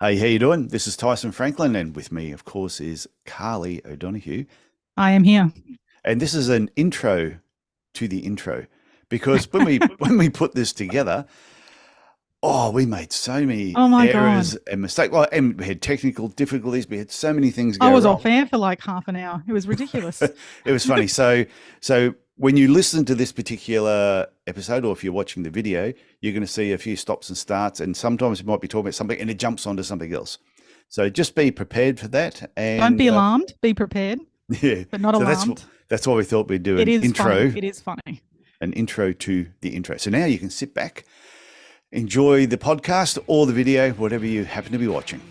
Hey, how you doing? This is Tyson Franklin, and with me, of course, is Carly O'Donoghue. I am here. And this is an intro to the intro, because when we put this together, oh, we made so many Oh my God. errors and mistakes. Well, and we had technical difficulties. We had so many things I go was off wrong. air for like half an hour. It was ridiculous. It was funny. So when you listen to this particular episode, or if you're watching the video, you're going to see a few stops and starts, and sometimes we might be talking about something, and it jumps onto something else. So just be prepared for that, Don't and be alarmed. Be prepared, yeah. but not So alarmed. that's why we thought we'd do It is funny. It is funny. an intro to the intro. So now you can sit back, enjoy the podcast or the video, whatever you happen to be watching.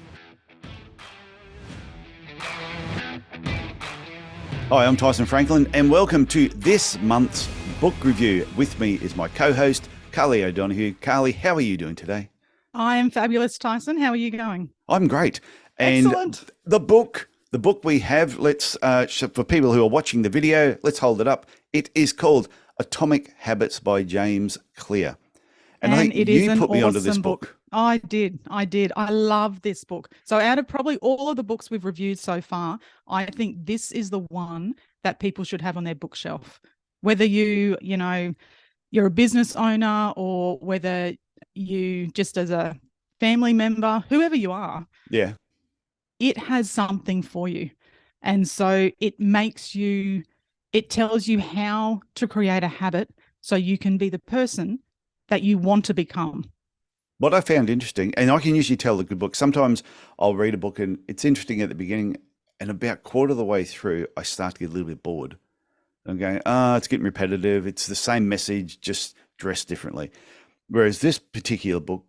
Hi, I'm Tyson Franklin, and welcome to this month's book review. With me is my co-host, Carly O'Donoghue. Carly, how are you doing today? I am fabulous, Tyson. How are you going? I'm great. And Excellent. the book we have, for people who are watching the video, let's hold it up. It is called Atomic Habits by James Clear. And I And think it is you an put me onto this awesome book. book. I did. I did. I love this book. So out of probably all of the books we've reviewed so far, I think this is the one that people should have on their bookshelf. Whether you're a business owner or whether you just as a family member, whoever you are, Yeah. it has something for you. And so it tells you how to create a habit so you can be the person that you want to become. What I found interesting, and I can usually tell a good book, sometimes I'll read a book and it's interesting at the beginning, and about quarter of the way through, I start to get a little bit bored. I'm going, it's getting repetitive. It's the same message, just dressed differently. Whereas this particular book,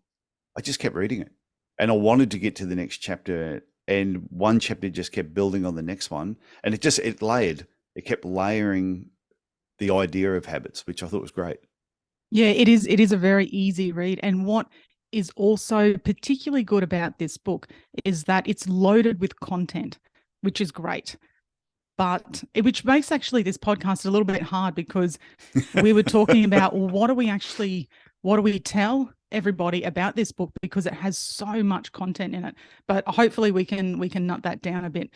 I just kept reading it, and I wanted to get to the next chapter, and one chapter just kept building on the next one, and it kept layering the idea of habits, which I thought was great. Yeah, it is. It is a very easy read. And what is also particularly good about this book is that it's loaded with content, which is great. Which makes actually this podcast a little bit hard because we were talking about, well, what do we tell everybody about this book, because it has so much content in it. But hopefully we can nut that down a bit.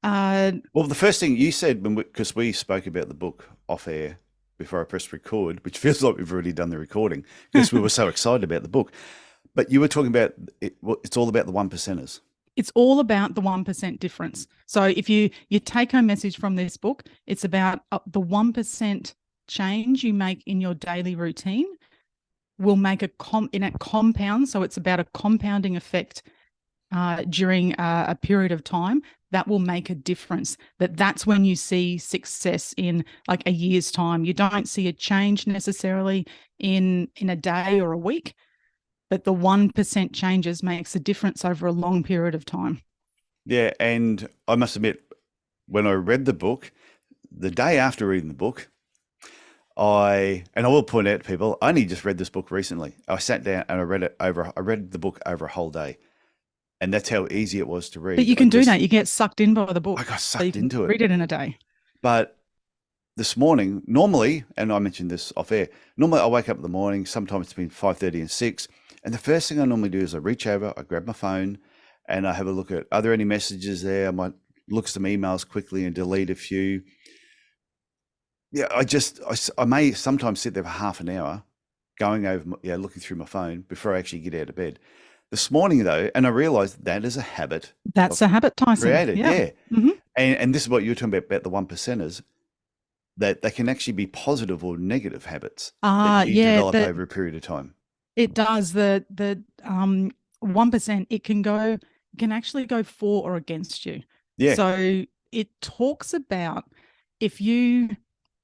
Well, the first thing you said, because we spoke about the book off air before I pressed record, which feels like we've already done the recording because we were so excited about the book. But you were talking about it, it's all about the one percenters. It's all about the 1% difference. So if you take home message from this book, it's about the 1% change you make in your daily routine will make in a compound. So it's about a compounding effect during a period of time that will make a difference. That's when you see success in like a year's time. You don't see a change necessarily in a day or a week, but the 1% changes makes a difference over a long period of time. Yeah, and I must admit, when I read the book, the day after reading the book, I will point out to people, I only just read this book recently. I sat down and I read the book over a whole day. And that's how easy it was to But read. you can do that. You get sucked in by the I book. got So you sucked can into it. read it in a day. But this morning, normally, and I mentioned this off air, normally I wake up in the morning, sometimes between 5:30 and 6. And the first thing I normally do is I reach over, I grab my phone, and I have a look at, are there any messages there? I might look at some emails quickly and delete a few. Yeah, I may sometimes sit there for half an hour going over, looking through my phone before I actually get out of bed. This morning, though, and I realized that is a habit That's I've a habit, Tyson. created. Yeah. Yeah. Hmm. And this is what you were talking about the one percenters, that they can actually be positive or negative habits that you Yeah, develop over a period of time. it does. The 1%, it can actually go for or against you. Yeah. So it talks about if you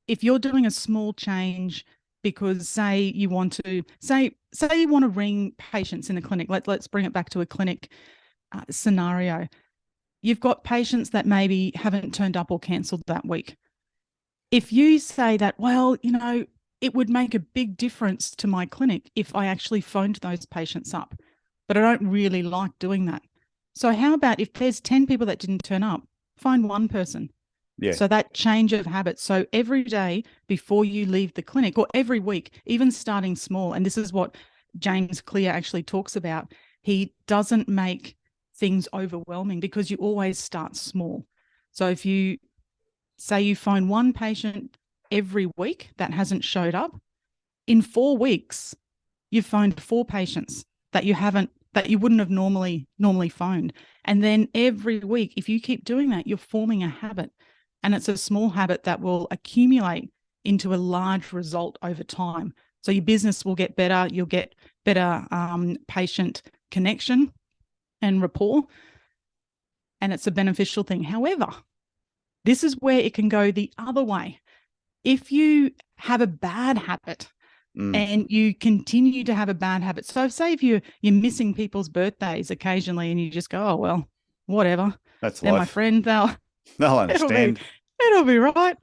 if you're doing a small change, because say you want to ring patients in the clinic. Let's bring it back to a clinic scenario. You've got patients that maybe haven't turned up or cancelled that week. If you say that, well, it would make a big difference to my clinic if I actually phoned those patients up, but I don't really like doing that. So how about if there's 10 people that didn't turn up, find one person. Yeah. So that change of habit. So every day before you leave the clinic, or every week, even starting small, and this is what James Clear actually talks about, he doesn't make things overwhelming because you always start small. So if you say you phone one patient every week that hasn't showed up, in 4 weeks, you've phoned 4 patients that you wouldn't have normally phoned. And then every week, if you keep doing that, you're forming a habit. And it's a small habit that will accumulate into a large result over time. So your business will get better. You'll get better patient connection and rapport. And it's a beneficial thing. However, this is where it can go the other way. If you have a bad habit, and you continue to have a bad habit. So say if you're missing people's birthdays occasionally and you just go, oh, well, whatever. That's They're life. my friend. They'll understand. It'll be right.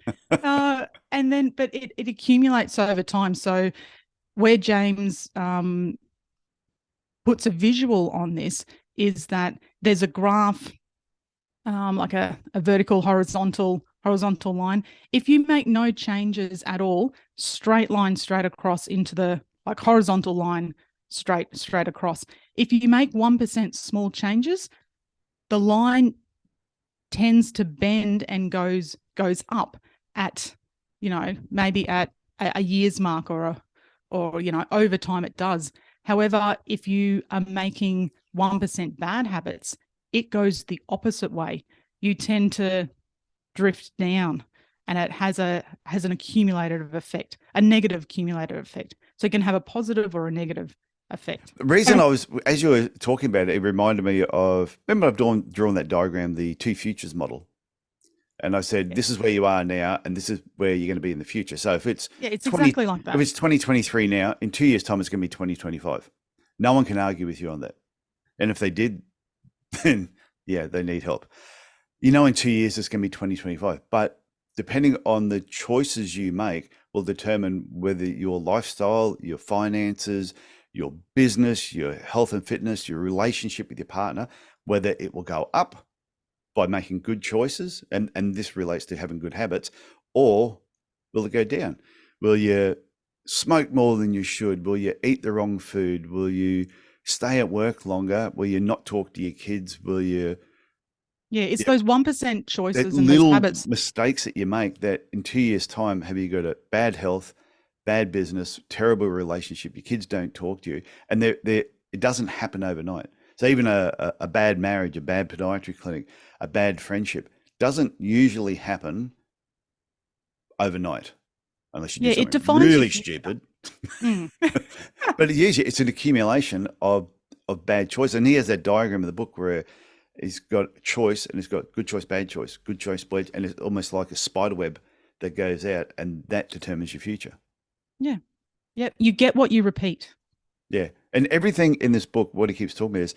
And then, but it accumulates over time. So where James puts a visual on this is that there's a graph, like a vertical, horizontal line. If you make no changes at all, straight line straight across into the horizontal line straight across. If you make 1% small changes, the line tends to bend and goes up at, maybe at a year's mark or over time it does. However, if you are making 1% bad habits, it goes the opposite way. You tend to drift down, and it has an accumulative effect, a negative accumulative effect. So it can have a positive or a negative effect. The reason as you were talking about it, it reminded me of, remember I've drawn that diagram, the two futures model. And I said, this is where you are now, and this is where you're going to be in the future. So if it's exactly like that. If it's 2023 now, in 2 years' time, it's going to be 2025. No one can argue with you on that. And if they did, then yeah, they need help. In 2 years, it's going to be 2025. But depending on the choices you make will determine whether your lifestyle, your finances, your business, your health and fitness, your relationship with your partner, whether it will go up by making good choices, and this relates to having good habits, or will it go down? Will you smoke more than you should? Will you eat the wrong food? Will you stay at work longer? Will you not talk to your kids? Will you... Yeah, it's those 1% choices and little those habits. Mistakes that you make that in 2 years' time, have you got a bad health, bad business, terrible relationship, your kids don't talk to you, and it doesn't happen overnight. So even a bad marriage, a bad podiatry clinic, a bad friendship doesn't usually happen overnight, unless you do something really stupid. But it's an accumulation of bad choice. And he has that diagram in the book where he's got choice, and he's got good choice, bad choice, good choice, bad, and it's almost like a spider web that goes out, and that determines your future. Yeah. Yep. You get what you repeat. Yeah. And everything in this book, what he keeps talking about is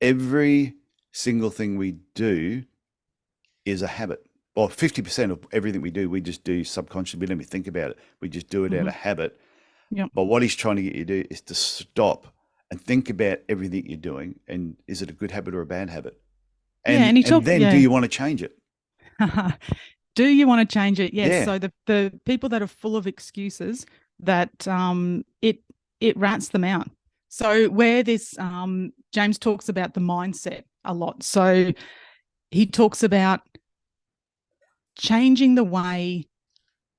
every single thing we do is a habit. Well, 50% of everything we do, we just do subconsciously. We don't even think about it. We just do it out of habit. Yep. But what he's trying to get you to do is to stop and think about everything you're doing. And is it a good habit or a bad habit? And, do you want to change it? Do you want to change it? Yes. Yeah. So the people that are full of excuses, that it rats them out. So where this James talks about the mindset a lot. So he talks about changing the way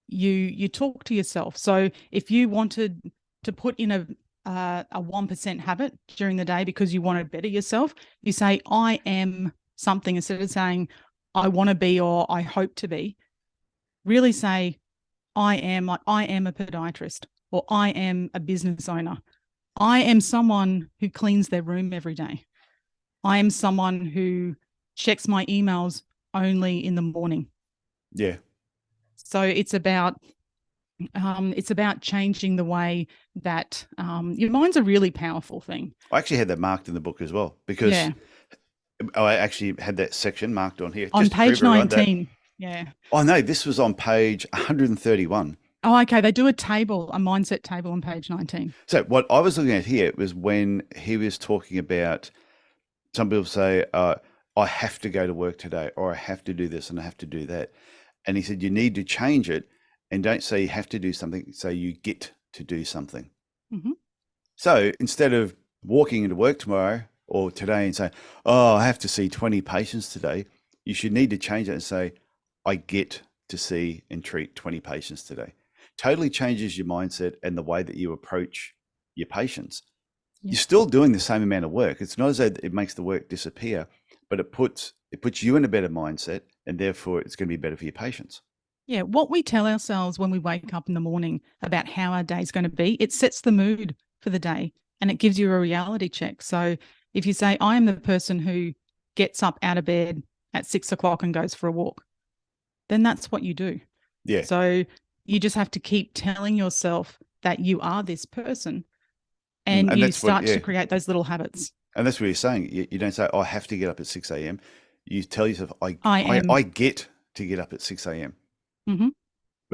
you talk to yourself. So if you wanted to put in a 1% habit during the day because you want to better yourself, you say, I am something, instead of saying I want to be or I hope to be. Really say I am a podiatrist, or I am a business owner. I am someone who cleans their room every day. I am someone who checks my emails only in the morning. Yeah. So it's about changing the way that your mind's a really powerful thing. I actually had that marked in the book as well, because I actually had that section marked on here. On page 19. Yeah. Oh, no, this was on page 131. Oh, okay. They do a mindset table on page 19. So what I was looking at here was when he was talking about, some people say, I have to go to work today, or I have to do this and I have to do that. And he said, you need to change it, and don't say you have to do something, say you get to do something. Mm-hmm. So instead of walking into work tomorrow, or today and say, oh, I have to see 20 patients today. You should need to change it and say, I get to see and treat 20 patients today. Totally changes your mindset and the way that you approach your patients. Yeah. You're still doing the same amount of work. It's not as though it makes the work disappear, but it puts you in a better mindset, and therefore it's going to be better for your patients. Yeah, what we tell ourselves when we wake up in the morning about how our day is going to be, it sets the mood for the day and it gives you a reality check. So if you say, I am the person who gets up out of bed at 6 o'clock and goes for a walk, then that's what you do. Yeah. So you just have to keep telling yourself that you are this person, and you that's what, start to create those little habits. And that's what you're saying. You don't say, oh, I have to get up at 6 a.m. You tell yourself, I am. I get to get up at 6 a.m. Mm-hmm.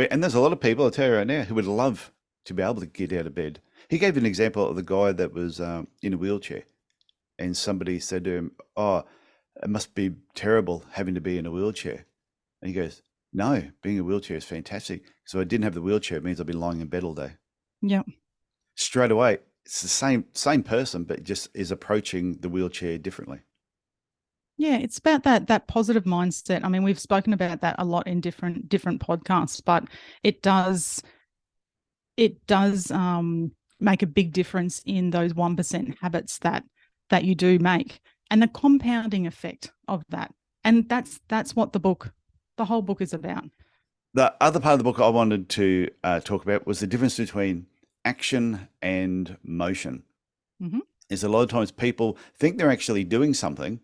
And there's a lot of people, I'll tell you right now, who would love to be able to get out of bed. He gave an example of the guy that was in a wheelchair, and somebody said to him, oh, it must be terrible having to be in a wheelchair. And he goes, no, being in a wheelchair is fantastic. So I didn't have the wheelchair. It means I've been lying in bed all day. Yeah. Straight away, it's the same person, but just is approaching the wheelchair differently. Yeah, it's about that positive mindset. I mean, we've spoken about that a lot in different podcasts, but it does make a big difference in those 1% habits that you do make, and the compounding effect of that. And that's what the whole book is about. The other part of the book I wanted to talk about was the difference between action and motion. Mm-hmm. Is a lot of times people think they're actually doing something,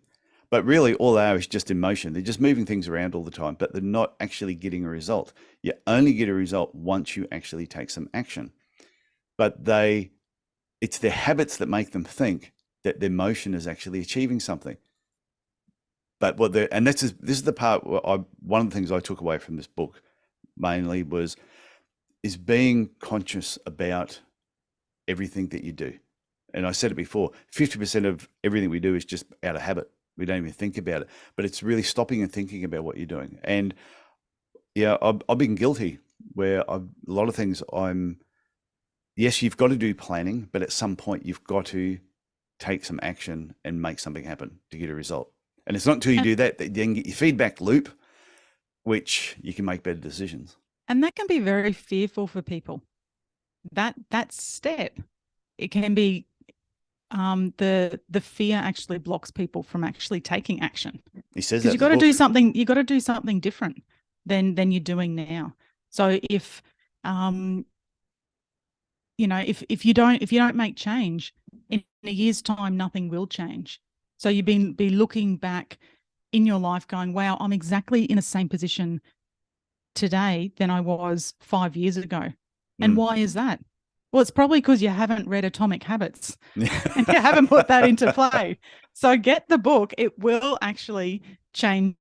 but really all they are is just in motion. They're just moving things around all the time, but they're not actually getting a result. You only get a result once you actually take some action. But it's their habits that make them think that their motion is actually achieving something. But this is the part where one of the things I took away from this book mainly is being conscious about everything that you do. And I said it before, 50% of everything we do is just out of habit. We don't even think about it, but it's really stopping and thinking about what you're doing. And yeah, I've been guilty where a lot of things yes, you've got to do planning, but at some point you've got to take some action and make something happen to get a result. And it's not until you do that you then get your feedback loop, which you can make better decisions. And that can be very fearful for people. That step, it can be the fear actually blocks people from actually taking action. He says that you've got to do something. You've got to do something different than you're doing now. So if if you don't make change in a year's time, nothing will change. So you've be looking back in your life going, wow, I'm exactly in the same position today than I was 5 years ago. And why is that? Well, it's probably because you haven't read Atomic Habits and you haven't put that into play. So get the book. It will actually change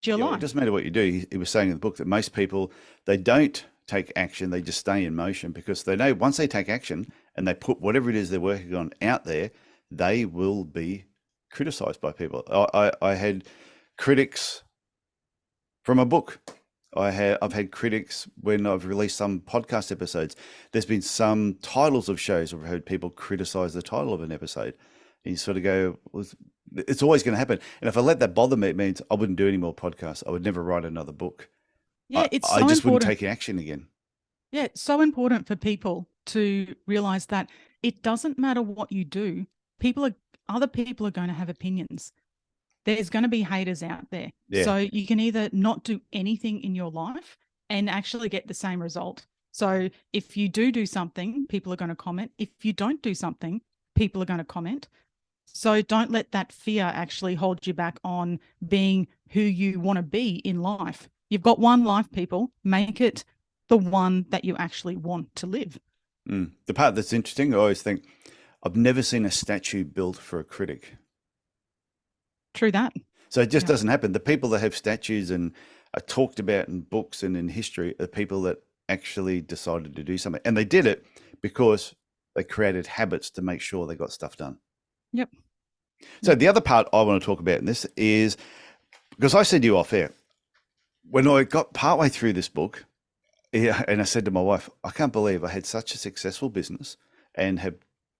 your life. It doesn't matter what you do. He was saying in the book that most people, they don't take action. They just stay in motion because they know once they take action and they put whatever it is they're working on out there, they will be criticized by people. I had critics from a book. I've had critics when I've released some podcast episodes. There's been some titles of shows where I've heard people criticize the title of an episode. And you sort of go, well, it's always going to happen. And if I let that bother me, it means I wouldn't do any more podcasts. I would never write another book. Yeah, it's so I just important. wouldn't take action again. Yeah, it's so important for people to realize that it doesn't matter what you do. Other people are going to have opinions. There's going to be haters out there. Yeah. So you can either not do anything in your life and actually get the same result. So if you do something, people are going to comment. If you don't do something, people are going to comment. So don't let that fear actually hold you back on being who you want to be in life. You've got one life, people. Make it the one that you actually want to live. The part that's interesting, I always think, I've never seen a statue built for a critic. True that. So it just doesn't happen. The people that have statues and are talked about in books and in history are people that actually decided to do something. And they did it because they created habits to make sure they got stuff done. Yep. So the other part I want to talk about in this is, because I said to you off air, when I got partway through this book, and I said to my wife, I can't believe I had such a successful business and have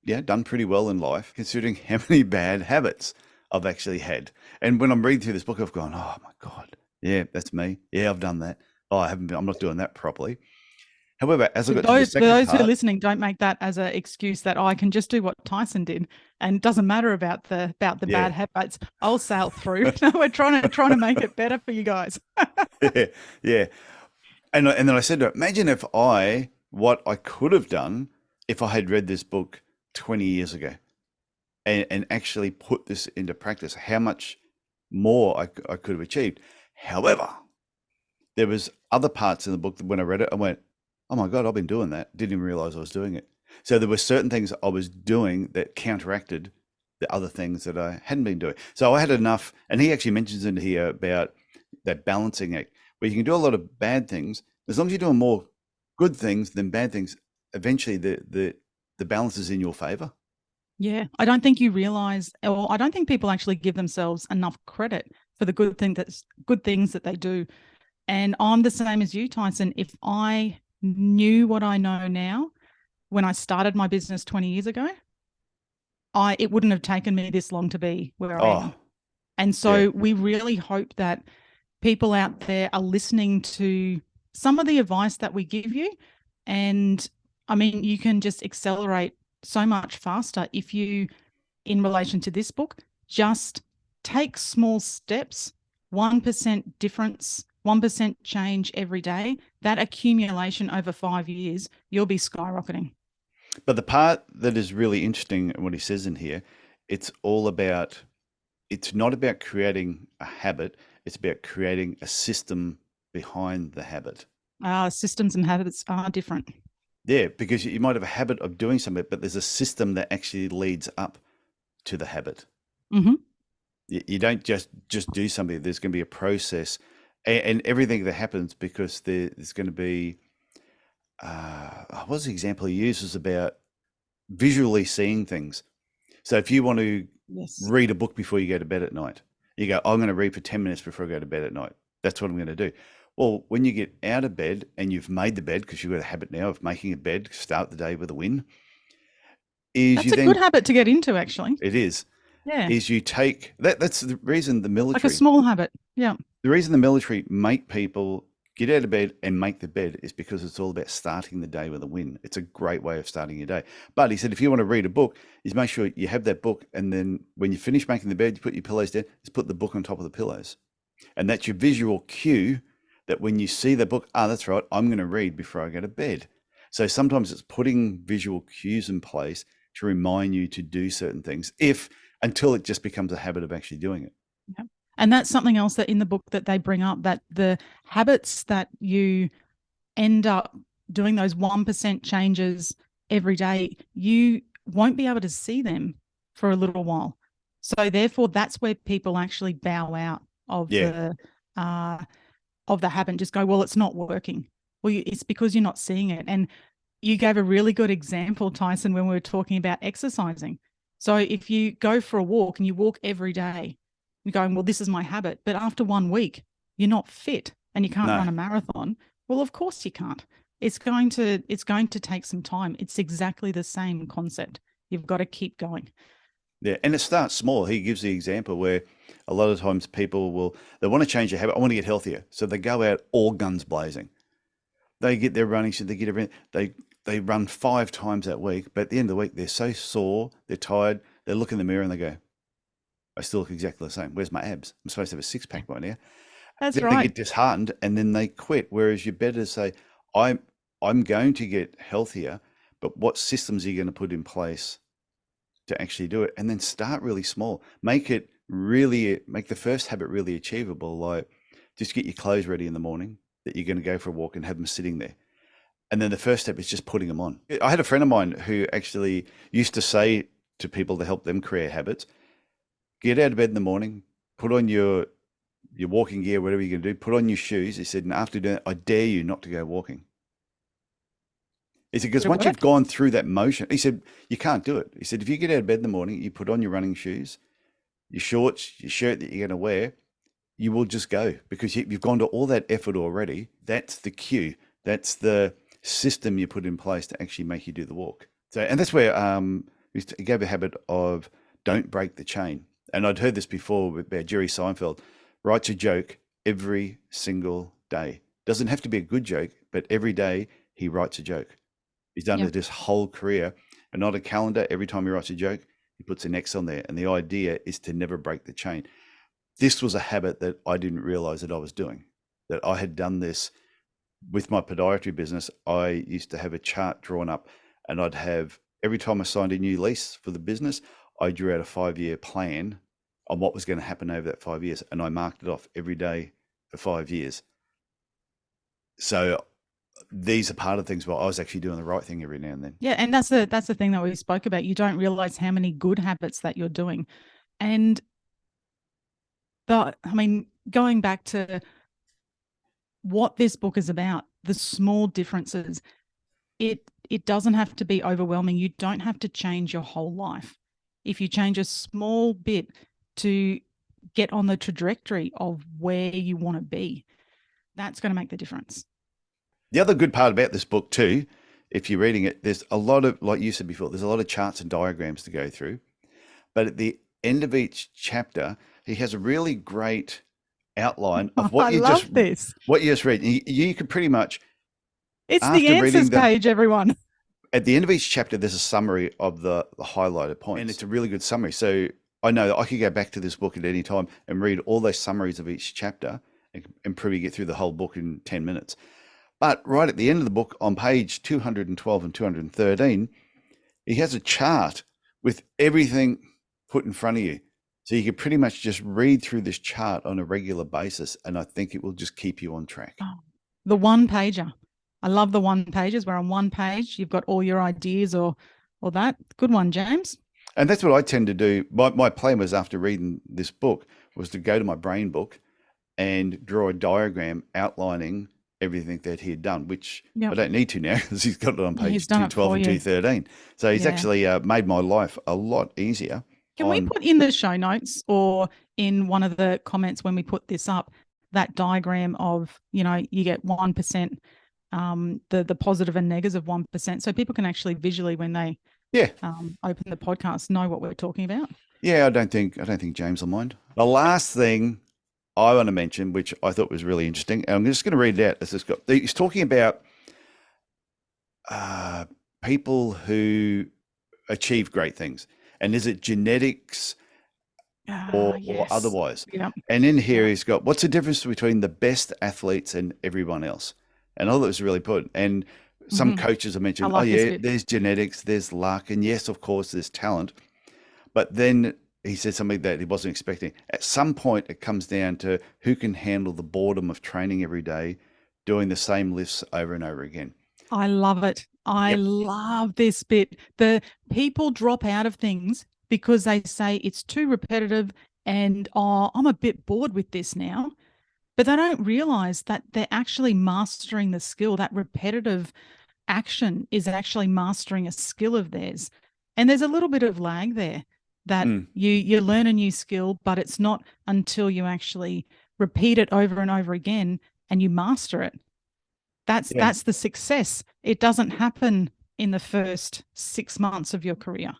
yeah, done pretty well in life, considering how many bad habits I've actually had. And when I'm reading through this book, I've gone, oh my God, yeah, that's me. Yeah, I've done that. Oh, I'm not doing that properly. However, as I got to the second Those who are part, listening, don't make that as an excuse that, oh, I can just do what Tyson did, and it doesn't matter about the yeah, bad habits. I'll sail through. No, we're trying to make it better for you guys. yeah, yeah. And then I said to her, imagine if what I could have done if I had read this book 20 years ago and actually put this into practice, how much more I could have achieved. However, there was other parts in the book that when I read it, I went, oh my God, I've been doing that. Didn't even realize I was doing it. So there were certain things I was doing that counteracted the other things that I hadn't been doing. So I had enough, and he actually mentions in here about that balancing act, where you can do a lot of bad things. As long as you're doing more good things than bad things, eventually the balance is in your favor. Yeah, I don't think you realize, or I don't think people actually give themselves enough credit for the good things that they do. And I'm the same as you, Tyson. If I knew what I know now when I started my business 20 years ago, it wouldn't have taken me this long to be where I Oh, am. And yeah. so we really hope that people out there are listening to some of the advice that we give you. And I mean, you can just accelerate so much faster if you, in relation to this book, just take small steps, 1% difference, 1% change every day. That accumulation over 5 years, you'll be skyrocketing. But the part that is really interesting, what he says in here, it's not about creating a habit, it's about creating a system behind the habit. Systems and habits are different. Yeah, because you might have a habit of doing something, but there's a system that actually leads up to the habit. Mm-hmm. You don't just do something. There's going to be a process, and everything that happens because there's going to be. What was the example he used was about visually seeing things. So if you want to Yes. read a book before you go to bed at night, you go, I'm going to read for 10 minutes before I go to bed at night. That's what I'm going to do. Well, when you get out of bed and you've made the bed, because you've got a habit now of making a bed, start the day with a win, is That's you a good then, habit to get into, actually. it Yeah. is you take that's the reason Like a small habit. Yeah. the reason the military make people get out of bed and make the bed is because it's all about starting the day with a win. It's a great way of starting your day. But he said, if you want to read a book, is make sure you have that book. And then when you finish making the bed, you put your pillows down, just put the book on top of the pillows. And that's your visual cue that when you see the book, that's right, I'm going to read before I go to bed. So sometimes it's putting visual cues in place to remind you to do certain things until it just becomes a habit of actually doing it. Yeah. And that's something else that in the book that they bring up, that the habits that you end up doing, those 1% changes every day, you won't be able to see them for a little while. So therefore, that's where people actually bow out of Yeah. the habit and just go, well, it's not working. Well, it's because you're not seeing it. And you gave a really good example, Tyson, when we were talking about exercising. So if you go for a walk and you walk every day, you're going, well, this is my habit. But after 1 week, you're not fit and you can't No. run a marathon. Well, of course you can't. It's going to take some time. It's exactly the same concept. You've got to keep going. Yeah, and it starts small. He gives the example where a lot of times they want to change their habit. I want to get healthier. So they go out all guns blazing. They get their running, so they get everything. They run 5 times that week, but at the end of the week, they're so sore, they're tired. They look in the mirror and they go, I still look exactly the same. Where's my abs? I'm supposed to have a six pack by now. That's Then they right. get disheartened and then they quit. Whereas you're better to say, I'm going to get healthier, but what systems are you going to put in place to actually do it? And then start really small. Make the first habit really achievable. Like just get your clothes ready in the morning that you're going to go for a walk and have them sitting there. And then the first step is just putting them on. I had a friend of mine who actually used to say to people to help them create habits, get out of bed in the morning, put on your walking gear, whatever you're going to do, put on your shoes. He said, and after doing that, I dare you not to go walking. He said, because It once you've worked. gone through that motion, he said, you can't do it. He said, if you get out of bed in the morning, you put on your running shoes, your shorts, your shirt that you're going to wear, you will just go because you've gone to all that effort already. That's the cue. That's the system you put in place to actually make you do the walk. So, and that's where He gave a habit of don't break the chain. And I'd heard this before about Jerry Seinfeld. Writes a joke every single day. Doesn't have to be a good joke, but every day he writes a joke. He's done Yeah. it his whole career, and not a calendar. Every time he writes a joke, he puts an X on there. And the idea is to never break the chain. This was a habit that I didn't realize that I was doing, that I had done this with my podiatry business. I used to have a chart drawn up, and I'd have, every time I signed a new lease for the business, I drew out a 5-year plan on what was going to happen over that 5 years. And I marked it off every day for 5 years. So these are part of things where I was actually doing the right thing every now and then. Yeah, and that's the thing that we spoke about. You don't realize how many good habits that you're doing. And going back to what this book is about, the small differences, it doesn't have to be overwhelming. You don't have to change your whole life. If you change a small bit to get on the trajectory of where you want to be, that's going to make the difference. The other good part about this book too, if you're reading it, there's a lot of, like you said before, there's a lot of charts and diagrams to go through. But at the end of each chapter, he has a really great outline of what you just read. You could pretty much, it's the answers page, everyone. At the end of each chapter, there's a summary of the highlighted points, and it's a really good summary. So I know that I could go back to this book at any time and read all those summaries of each chapter and probably get through the whole book in 10 minutes. But right at the end of the book, on page 212 and 213, he has a chart with everything put in front of you. So you can pretty much just read through this chart on a regular basis, and I think it will just keep you on track. Oh, the one pager. I love the one pages where on one page you've got all your ideas or that. Good one, James. And that's what I tend to do. My plan was, after reading this book, was to go to my brain book and draw a diagram outlining everything that he had done, which I don't need to now because he's got it on page 212 and 213. So he's actually made my life a lot easier. Can we put in the show notes or in one of the comments when we put this up, that diagram of, you get 1%, the positive and negatives of 1%, so people can actually visually, when they open the podcast, know what we're talking about? Yeah, I don't think James will mind. The last thing I want to mention, which I thought was really interesting, and I'm just going to read it out. He's talking about people who achieve great things. And is it genetics or otherwise? Yeah. And in here, he's got, what's the difference between the best athletes and everyone else? And I thought it was really put. And some coaches have mentioned, there's genetics, there's luck. And yes, of course, there's talent. But then he said something that he wasn't expecting. At some point, it comes down to who can handle the boredom of training every day, doing the same lifts over and over again. I love it. I love this bit. The people drop out of things because they say it's too repetitive and, I'm a bit bored with this now. But they don't realize that they're actually mastering the skill. That repetitive action is actually mastering a skill of theirs. And there's a little bit of lag there that you learn a new skill, but it's not until you actually repeat it over and over again and you master it. That's the success. It doesn't happen in the first 6 months of your career.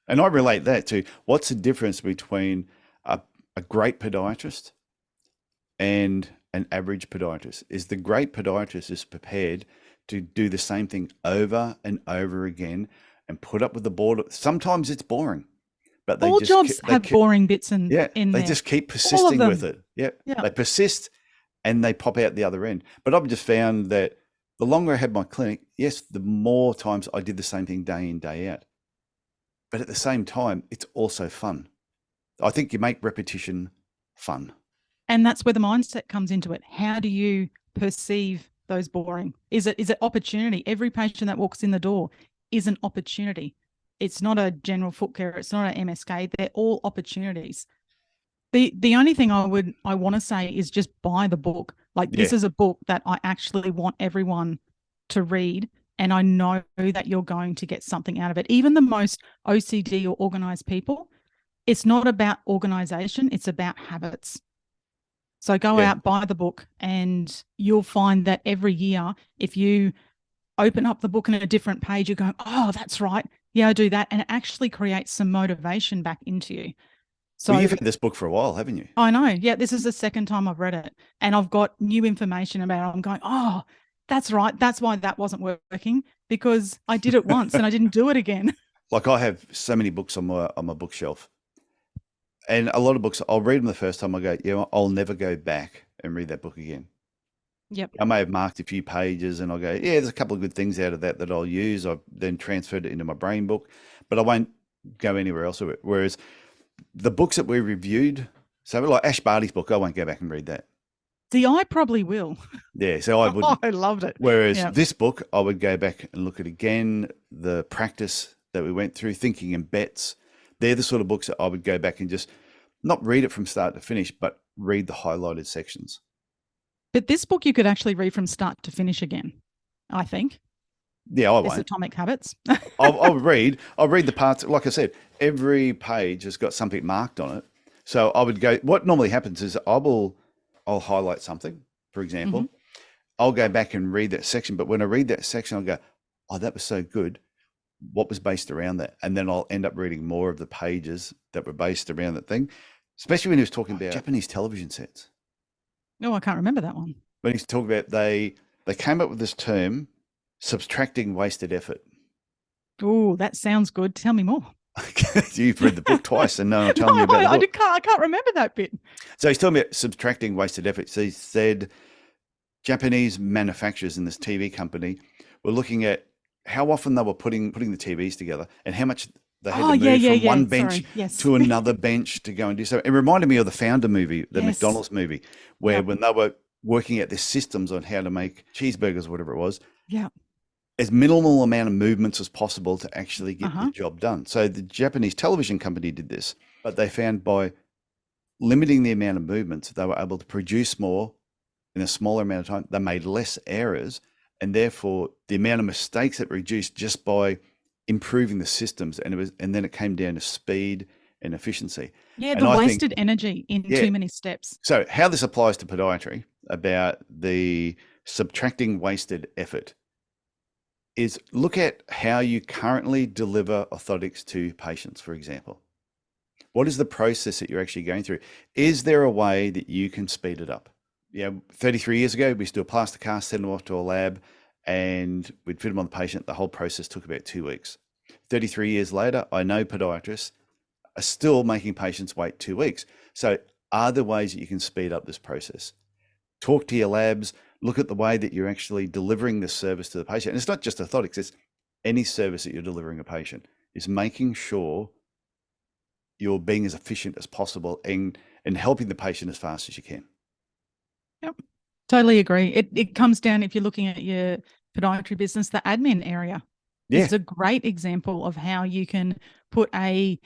And I relate that to, what's the difference between a great podiatrist and an average podiatrist? Is the great podiatrist is prepared to do the same thing over and over again and put up with the boredom. Sometimes it's boring, but all jobs have boring bits in there. They just keep persisting with it. They persist and they pop out the other end. But I've just found that the longer I had my clinic, yes, the more times I did the same thing day in, day out. But at the same time, it's also fun. I think you make repetition fun. And that's where the mindset comes into it. How do you perceive those boring? Is it opportunity? Every patient that walks in the door is an opportunity. It's not a general foot care. It's not an MSK. They're all opportunities. The only thing I want to say is just buy the book. This is a book that I actually want everyone to read, and I know that you're going to get something out of it. Even the most OCD or organized people, it's not about organization, it's about habits. So go out, buy the book, and you'll find that every year, if you open up the book in a different page, you're going, oh, that's right. Yeah, I do that, and it actually creates some motivation back into you. Well, you've So had this book for a while, haven't you? I know, yeah, this is the second time I've read it, and I've got new information about it. I'm going, oh, that's right. That's why that wasn't working, because I did it once and I didn't do it again. Like I have so many books on my bookshelf, and a lot of books I'll read them the first time. I go, yeah, I'll never go back and read that book again. Yep. I may have marked a few pages, and I'll go, yeah, there's a couple of good things out of that that I'll use. I've then transferred it into my brain book, but I won't go anywhere else with it. Whereas the books that we reviewed, so like Ash Barty's book, I won't go back and read that. See, I probably will. Yeah, so I Oh, wouldn't. I loved it. Whereas Yeah. this book, I would go back and look at again the practice that we went through, thinking in bets. They're the sort of books that I would go back and just not read it from start to finish, but read the highlighted sections. But this book you could actually read from start to finish again, I think. Yeah, I This won't. Atomic Habits. I'll read the parts. Like I said, every page has got something marked on it. So I would go, what normally happens is I'll highlight something, for example. Mhm. I'll go back and read that section. But when I read that section, I'll go, oh, that was so good. What was based around that? And then I'll end up reading more of the pages that were based around that thing, especially when he was talking about Japanese television sets. Oh, I can't remember that one. When he's talking about they came up with this term, subtracting wasted effort. Oh, that sounds good. Tell me more. You've read the book twice and no, I'm telling No, you about the book. I can't remember that bit. So he's talking about subtracting wasted effort. So he said Japanese manufacturers in this TV company were looking at how often they were putting the TVs together and how much they had Oh, to yeah, move yeah, from yeah. one bench Sorry. Yes. to another bench to go and do so. It reminded me of the Founder movie, the Yes. McDonald's movie, where Yep. when they were working out their systems on how to make cheeseburgers or whatever it was, Yeah. as minimal amount of movements as possible to actually get Uh-huh. the job done. So the Japanese television company did this, but they found by limiting the amount of movements, they were able to produce more in a smaller amount of time. They made less errors, and therefore the amount of mistakes that reduced just by improving the systems. And then it came down to speed and efficiency. Yeah, And the I think, wasted energy in yeah. too many steps. So how this applies to podiatry about the subtracting wasted effort is look at how you currently deliver orthotics to patients, for example. What is the process that you're actually going through? Is there a way that you can speed it up? 33 years ago, we used to do a plaster cast, send them off to a lab, and we'd fit them on the patient. The whole process took about 2 weeks. 33 years later, I know podiatrists are still making patients wait 2 weeks. So are there ways that you can speed up this process? Talk to your labs, look at the way that you're actually delivering this service to the patient. And it's not just orthotics, it's any service that you're delivering a patient, is making sure you're being as efficient as possible and helping the patient as fast as you can. Yep. Totally agree. It comes down, if you're looking at your podiatry business, the admin area is a great example of how you can put a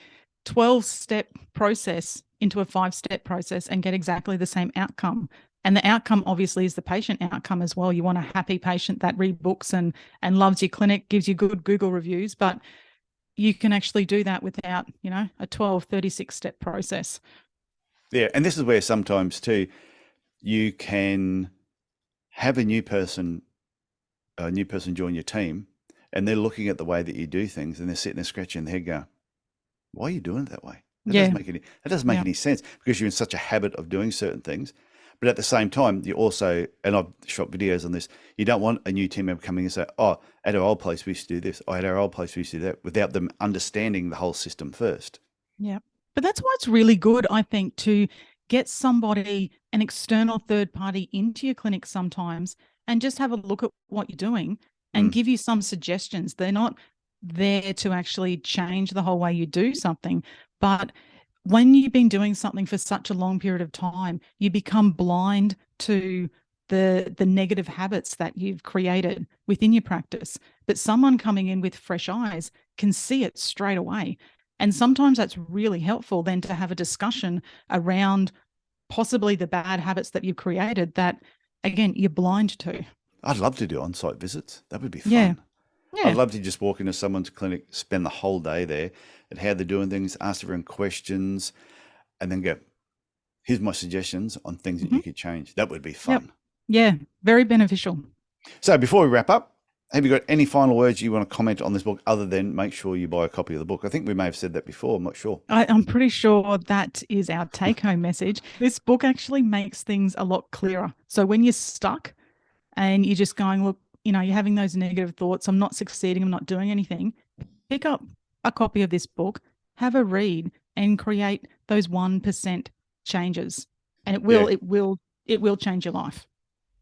12-step process into a 5-step process and get exactly the same outcome. And the outcome obviously is the patient outcome as well. You want a happy patient that rebooks and loves your clinic, gives you good Google reviews, but you can actually do that without, a 12, 36-step process. Yeah. And this is where sometimes too, you can have a new person join your team, and they're looking at the way that you do things, and they're sitting there scratching their head going, why are you doing it that way? That doesn't make any sense, because you're in such a habit of doing certain things. But at the same time, you also, and I've shot videos on this, you don't want a new team member coming and say, oh, at our old place, we used to do this. Oh, at our old place, we used to do that, without them understanding the whole system first. Yeah. But that's why it's really good, I think, to get somebody, an external third party, into your clinic sometimes and just have a look at what you're doing and give you some suggestions. They're not there to actually change the whole way you do something, but when you've been doing something for such a long period of time, you become blind to the negative habits that you've created within your practice. But someone coming in with fresh eyes can see it straight away. And sometimes that's really helpful then to have a discussion around possibly the bad habits that you've created that, again, you're blind to. I'd love to do on-site visits. That would be fun. Yeah. Yeah. I'd love to just walk into someone's clinic, spend the whole day there and how they're doing things, ask everyone questions, and then go, here's my suggestions on things that you could change. That would be fun. Yep. Yeah. Very beneficial. So before we wrap up, have you got any final words you want to comment on this book other than make sure you buy a copy of the book? I think we may have said that before. I'm not sure. I'm pretty sure that is our take-home message. This book actually makes things a lot clearer. So when you're stuck and you're just going, look, you're having those negative thoughts, I'm not succeeding, I'm not doing anything, pick up a copy of this book, have a read, and create those 1% changes. And it will change your life.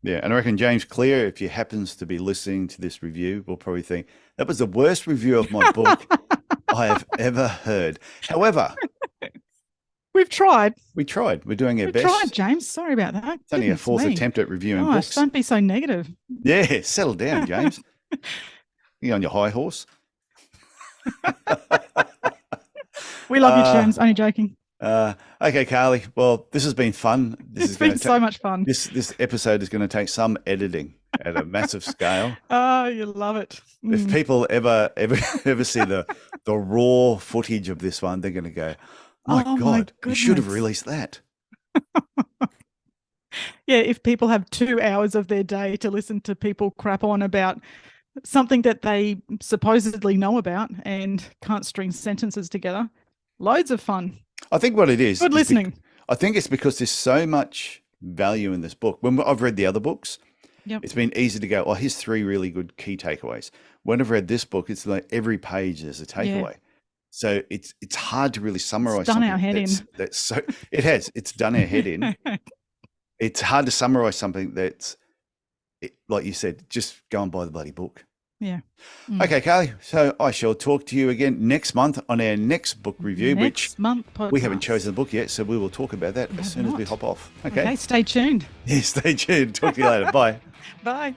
Yeah, and I reckon James Clear, if he happens to be listening to this review, will probably think that was the worst review of my book I have ever heard. However, we've tried. We tried. We're doing our We've best. tried, James. Sorry about that. It's only our fourth attempt at reviewing books. Don't be so negative. Yeah, settle down, James. You're on your high horse. We love you, James. Only joking. Okay, Carly. Well, this has been fun. It's been so much fun. This episode is going to take some editing at a massive scale. Oh, you love it. If people ever see the raw footage of this one, they're going to go, my God, you should have released that. Yeah, if people have 2 hours of their day to listen to people crap on about something that they supposedly know about and can't string sentences together, loads of fun. I think what it is. Good listening. I think it's because there's so much value in this book. When I've read the other books, it's been easy to go, oh, here's 3 really good key takeaways. When I've read this book, it's like every page there's a takeaway. Yeah. So it's hard to really summarize. It's done our head in. It's done our head in. It's hard to summarize something that's, like you said, just go and buy the bloody book. Yeah. Okay, Carly. So I shall talk to you again next month on our next book review, we haven't chosen the book yet, so we will talk about that as soon as we hop off. Okay. Stay tuned. Yeah, stay tuned. Talk to you later. Bye. Bye.